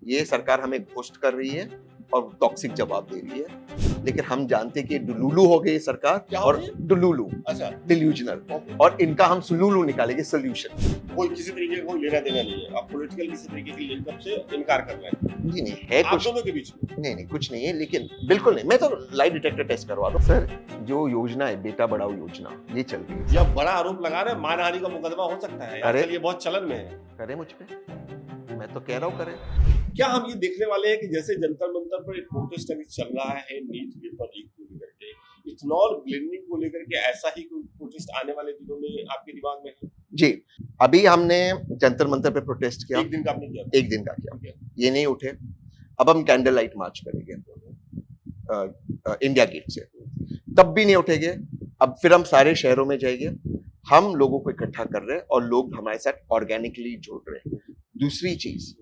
ये सरकार हमें घोस्ट कर रही है और टॉक्सिक जवाब दे रही है, लेकिन हम जानते कि डुलुलु हो गई सरकार क्या हो और गई? डुलुलु अच्छा, डिल्यूजनल, ओके। और इनका हम सुलुलु निकालेंगे सोल्यूशन। कोई किसी तरीके का कोई लेना देना नहीं है। आप पॉलिटिकल किसी तरीके की लिंकअप से इनकार कर रहे हैं। जी नहीं है आप कुछ, दोनों के बीच में। नहीं कुछ नहीं है, लेकिन बिल्कुल नहीं। मैं तो लाई डिटेक्टर टेस्ट करवा दो सर। जो योजना है बेटा बढ़ाओ योजना, ये चल रही है। ये आप बड़ा आरोप लगा रहे हैं, मानहानि का मुकदमा हो सकता है। अरे! आजकल ये बहुत चलन में है। करे मुझ पे, मैं तो कह रहा हूँ करे। क्या हम ये देखने वाले हैं कि जैसे जंतर मंतर पर एक प्रोटेस्ट अभी चल रहा है नीट पेपर लीक को लेकर के, इथेनॉल ब्लेंडिंग को लेकर के, ऐसा ही कोई प्रोटेस्ट आने वाले दिनों में आपके दिमाग में है? जी, अभी हमने जंतर मंतर पे प्रोटेस्ट किया, एक दिन का आपने किया? एक दिन का किया, ठीक है। ये नहीं उठे। अब हम कैंडल लाइट मार्च करेंगे इंडिया गेट से, तब भी नहीं उठेंगे। अब फिर हम सारे शहरों में जाएंगे, हम लोगों को इकट्ठा कर रहे हैं और लोग हमारे साथ ऑर्गेनिकली जुड़ रहे हैं। दूसरी चीज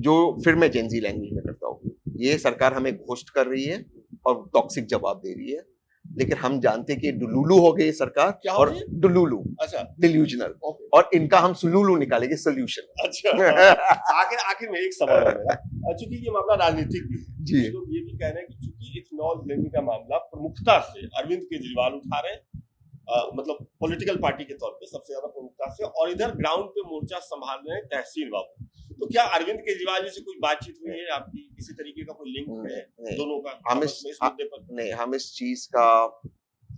जो फिर मैं जेंजी लैंग्वेज में करता हूँ, ये सरकार हमें घोस्ट कर रही है और टॉक्सिक जवाब दे रही है, लेकिन हम जानते कि डुलुलु हो गई सरकार क्या हो और गई? डुलुलु अच्छा, डिल्यूजनल, ओके। और इनका हम सुलुलु निकालेंगे सोल्यूशन। अच्छा। आखिर में एक सवाल है मेरा। चूंकि ये मामला राजनीतिक भी है, जी। कुछ लोग ये भी कह रहे हैं कि चूंकि इथेनॉल ब्लेंडिंग का मामला प्रमुखता से अरविंद केजरीवाल उठा रहे हैं, मतलब पॉलिटिकल पार्टी के तौर पे सबसे ज्यादा प्रमुखता से, और इधर ग्राउंड पे मोर्चा संभाल रहे हैं तहसीन बाबू। तो क्या अरविंद केजरीवाल जी से कोई बातचीत हुई है आपकी? किसी तरीके का कोई लिंक है नहीं, दोनों का हम आपस में इस मुद्दे पर? नहीं, हम इस चीज का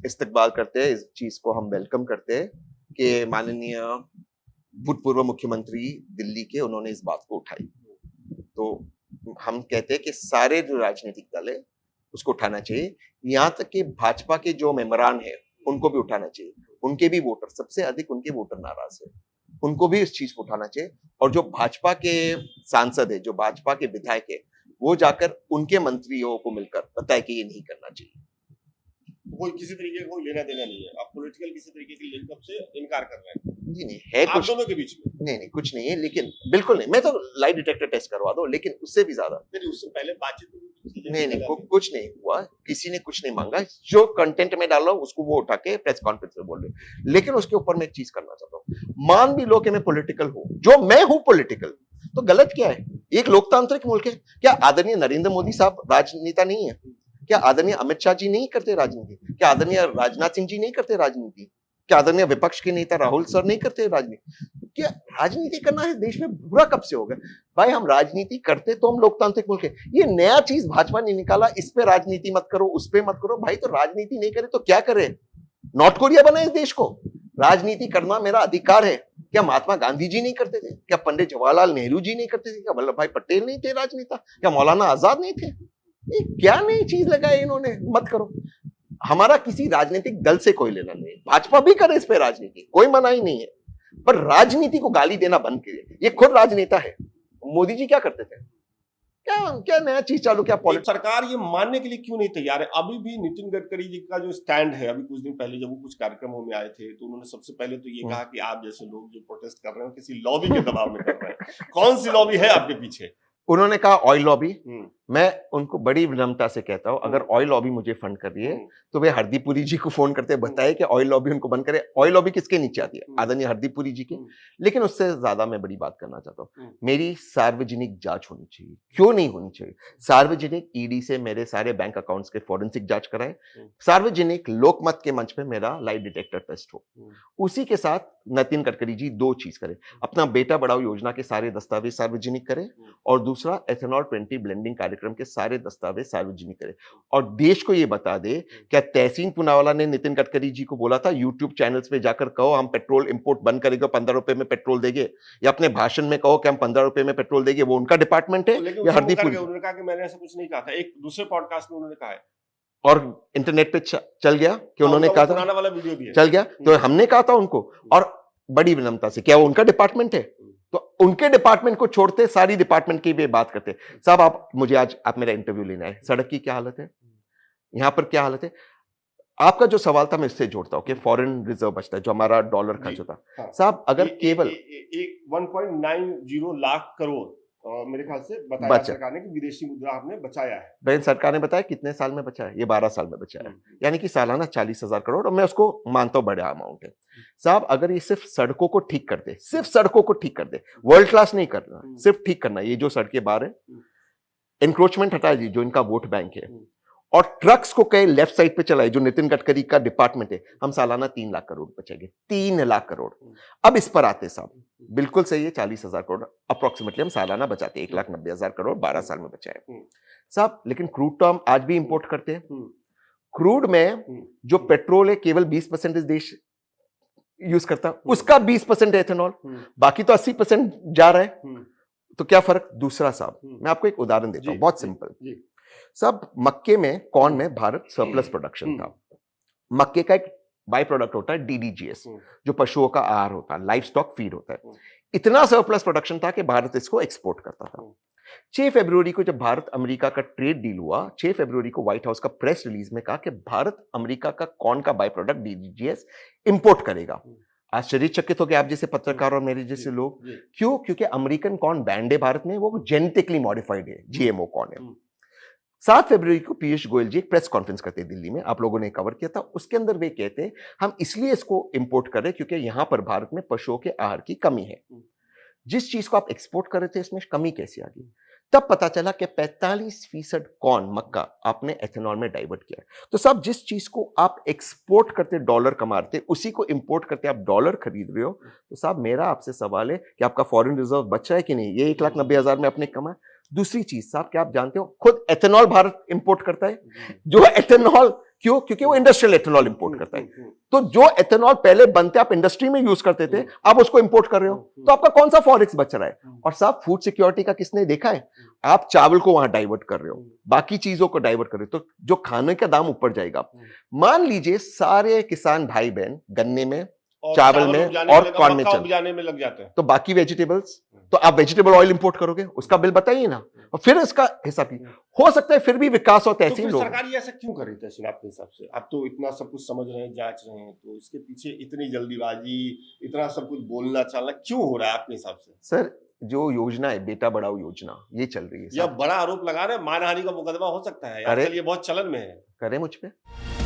इस्तकबाल करते हैं, इस चीज को हम वेलकम करते हैं कि माननीय भूतपूर्व मुख्यमंत्री दिल्ली के, उन्होंने इस बात को उठाई। तो हम कहते हैं कि सारे जो राजनीतिक दल है उसको उठाना चाहिए, यहाँ तक कि भाजपा के जो मेंबरान है उनको भी उठाना चाहिए। उनके भी वोटर, सबसे अधिक उनके वोटर नाराज है, उनको भी इस चीज को उठाना चाहिए। और जो भाजपा के सांसद है, जो भाजपा के विधायक है, वो जाकर उनके मंत्रियों को मिलकर बताए कि ये नहीं करना चाहिए। कोई किसी तरीके का कोई लेना देना नहीं है। आप पॉलिटिकल किसी तरीके की लिंकअप से इनकार कर रहे हैं। जी नहीं है आप कुछ, दोनों के बीच में। नहीं कुछ नहीं है, लेकिन बिल्कुल नहीं। मैं तो लाई डिटेक्टर टेस्ट करवा दो, लेकिन उससे भी ज्यादा नहीं, उससे पहले बातचीत में भी कुछ चीजें नहीं, निकल आती कुछ नहीं हुआ, किसी ने कुछ नहीं मांगा। जो कंटेंट में डाल रहा हूँ उसको वो उठा के प्रेस कॉन्फ्रेंस में बोल रहे। लेकिन उसके ऊपर मैं एक चीज करना चाहता हूँ, मान भी लो कि मैं पॉलिटिकल हूँ, जो मैं हूँ पॉलिटिकल, तो गलत क्या है? एक लोकतांत्रिक मुल्क है। क्या आदरणीय नरेंद्र मोदी साहब राजनेता नहीं है? क्या आदरणीय अमित शाह जी नहीं करते राजनीति? क्या आदरणीय राजनाथ सिंह जी नहीं करते राजनीति? क्या आदरणीय विपक्ष के नेता राहुल सर नहीं करते राजनीति? क्या राजनीति करना है देश में बुरा कब से होगा? भाई हम राजनीति करते तो हम लोकतांत्रिक मुल्क है। ये नया चीज भाजपा ने निकाला, इस पे राजनीति मत करो, उस पे मत करो। भाई तो राजनीति नहीं करे तो क्या करे? नॉर्थ कोरिया बना इस देश को? राजनीति करना मेरा अधिकार है। क्या महात्मा गांधी जी नहीं करते थे? क्या पंडित जवाहरलाल नेहरू जी नहीं करते थे? क्या वल्लभ भाई पटेल नहीं थे राजनेता? क्या मौलाना आजाद नहीं थे? ये क्या नई चीज लगाई इन्होंने? मत करो। हमारा किसी राजनीतिक दल से कोई लेना नहीं है, भाजपा भी करे इस पे राजनीति, कोई मनाही नहीं है, पर राजनीति को गाली देना बंद कीजिए। ये खुद राजनेता है। मोदी जी क्या करते थे? क्या नया चीज चालू? क्या एक सरकार ये मानने के लिए क्यों नहीं तैयार है? अभी भी नितिन गडकरी जी का जो स्टैंड है, अभी कुछ दिन पहले जब वो कुछ कार्यक्रमों में आए थे तो उन्होंने सबसे पहले तो ये कहा कि आप जैसे लोग जो प्रोटेस्ट कर रहे हो किसी लॉबी के दबाव में कर रहे हैं। कौन सी लॉबी है आपके पीछे? उन्होंने कहा ऑयल लॉबी। मैं उनको बड़ी विनम्रता से कहता हूं, अगर ऑयल लॉबी मुझे फंड कर रही है तो वे हरदीप पुरी जी को फोन करते बताए कि ऑयल लॉबी उनको बंद करे। ऑयल लॉबी किसके नीचे आती है? आदरणीय हरदीप पुरी जी के। लेकिन उससे ज्यादा मैं बड़ी बात करना चाहता हूं, मेरी सार्वजनिक जांच होनी चाहिए। क्यों नहीं होनी चाहिए? सार्वजनिक ईडी से मेरे सारे बैंक अकाउंट्स के फॉरेंसिक जांच कराए, सार्वजनिक लोकमत के मंच पे मेरा लाई डिटेक्टर टेस्ट हो। उसी के साथ नितिन गडकरी जी दो चीज करें, अपना बेटा बढ़ाओ योजना के सारे दस्तावेज सार्वजनिक करें, और दूसरा एथेनॉल 20 ब्लेंडिंग कार्यक्रम के सारे दस्तावेज सार्वजनिक करें, और देश को यह बता दे, क्या तहसीन पूनावाला ने नितिन गडकरी जी को बोला था यूट्यूब चैनल्स पे जाकर कहो हम पेट्रोल इंपोर्ट बंद करेंगे, 15 रुपए में पेट्रोल देंगे, या अपने भाषण में कहो कि हम 15 रुपए में पेट्रोल देंगे? वो उनका डिपार्टमेंट है या हरदीप पुरी? उन्होंने कहा कि मैंने ऐसा कुछ नहीं कहा था। एक दूसरे पॉडकास्ट में उन्होंने कहा है, और इंटरनेट पे चल गया कि उन्होंने कहा था, पुराना वाला वीडियो भी है, चल गया। तो हमने कहा था उनको, और बड़ी विनम्रता से, क्या वो उनका डिपार्टमेंट है? तो उनके डिपार्टमेंट को छोड़ते सारी डिपार्टमेंट की भी बात करते। साहब आप मुझे आज आप मेरा इंटरव्यू लेना है, सड़क की क्या हालत है, यहाँ पर क्या हालत है? आपका जो सवाल था मैं इससे जोड़ता हूं कि फॉरेन रिजर्व बचता है, जो हमारा डॉलर खर्च होता है। साहब अगर केवल 1.90 लाख करोड़ मेरे ख्याल से बताया बचा। सरकार ने कि विदेशी मुद्रा हमने बचाया है। भाई सरकार ने बताया कितने साल में बचा है, ये 12 साल में बचा है, यानी कि सालाना 40,000 करोड़, और मैं उसको मानता हूं बड़ा अमाउंट है साहब। अगर ये सिर्फ सड़कों को ठीक कर दे, सिर्फ सड़कों को ठीक कर दे, वर्ल्ड क्लास नहीं करना, सिर्फ ठीक करना, ये जो सड़कें बाहर है, इंक्रोचमेंट हटा दीजिए जो इनका वोट बैंक है, और ट्रक्स को कहीं लेफ्ट साइड पे चलाए जो नितिन गडकरी का डिपार्टमेंट है, हम सालाना 3 लाख करोड़ बचेंगे, 3 लाख करोड़। अब इस पर आते साहब, बिल्कुल सही है, 40,000 करोड़ अप्रोक्सीमेटली हम सालाना बचाते हैं, 1,90,000 करोड़ 12 साल में बचाए साहब। लेकिन क्रूड तो हम आज भी इंपोर्ट करते हैं। क्रूड में जो पेट्रोल है केवल 20% देश यूज करता, उसका 20% एथेनॉल, बाकी तो 80% जा रहा है। तो क्या फर्क? दूसरा साहब, मैं आपको एक उदाहरण देता हूं, बहुत सिंपल साहब। मक्के में, कॉर्न में भारत सरप्लस प्रोडक्शन था। मक्के का एक बाई प्रोडक्ट होता है DDGS, जो पशुओं का आहार होता है, लाइफ स्टॉक फीड होता है। इतना सरप्लस प्रोडक्शन था कि भारत इसको एक्सपोर्ट करता था। 6 फरवरी को जब भारत अमेरिका का ट्रेड डील हुआ, 6 फरवरी को व्हाइट हाउस का प्रेस रिलीज में कहा कि भारत अमेरिका का कॉर्न का बाई प्रोडक्ट DDGS इंपोर्ट करेगा। आश्चर्यचकित हो गए आप जैसे पत्रकार और मेरे जैसे लोग। क्यों? क्योंकि अमेरिकन कॉर्न बैंड है भारत में, वो जेनेटिकली मॉडिफाइड है, GMO कॉर्न है। 7 फरवरी को पीयूष गोयल जी एक प्रेस कॉन्फ्रेंस करते हैं दिल्ली में, आप लोगों ने कवर किया था। उसके अंदर वे कहते हैं हम इसलिए इसको इंपोर्ट कर रहे हैं क्योंकि यहां पर भारत में पशुओं के आहार की कमी है। जिस चीज को आप एक्सपोर्ट कर रहे थे इसमें कमी कैसे आ गई? तब पता चला कि 45% कॉर्न, मक्का, आपने एथेनॉल में डाइवर्ट किया। तो साहब जिस चीज को आप एक्सपोर्ट करते डॉलर कमाते, उसी को इंपोर्ट करते आप डॉलर खरीद रहे हो। तो साहब मेरा आपसे सवाल है कि आपका फॉरेन रिजर्व बचा है कि नहीं? ये 1,90,000 में आपने कमाया। दूसरी चीज साहब, क्या आप जानते हो खुद एथेनॉल भारत इंपोर्ट करता है, जो एथेनॉल, क्यों? क्योंकि वो इंडस्ट्रियल एथेनॉल इंपोर्ट करता है। तो जो एथेनॉल पहले बनते आप इंडस्ट्री में यूज करते थे, आप उसको इंपोर्ट कर रहे हो, तो आपका कौन सा फॉरेक्स बच रहा है? और साहब फूड सिक्योरिटी का किसने देखा है? आप चावल को वहां डाइवर्ट कर रहे हो, बाकी चीजों को डाइवर्ट कर रहे हो, तो जो खाने का दाम ऊपर जाएगा। मान लीजिए सारे किसान भाई बहन गन्ने में, चावल में और कॉर्न में लग जाते हैं, तो बाकी वेजिटेबल्स, तो आप वेजिटेबल ऑयल इंपोर्ट करोगे, उसका बिल बताइए ना, और फिर इसका हिसाब की हो सकता है फिर भी विकास हो, तहसील तो हो। सरकार ये ऐसा क्यों कर रही है आपके हिसाब से? आप तो इतना सब कुछ समझ रहे हैं, जांच रहे हैं, तो इसके पीछे इतनी जल्दीबाजी, इतना सब कुछ बोलना चालना क्यों हो रहा है आपके हिसाब से? सर जो योजना है बेटा बढ़ाओ योजना, ये चल रही है। या बड़ा आरोप लगा रहे हैं, मानहानि का मुकदमा हो सकता है, आजकल ये बहुत चलन में है। करें मुझ पे।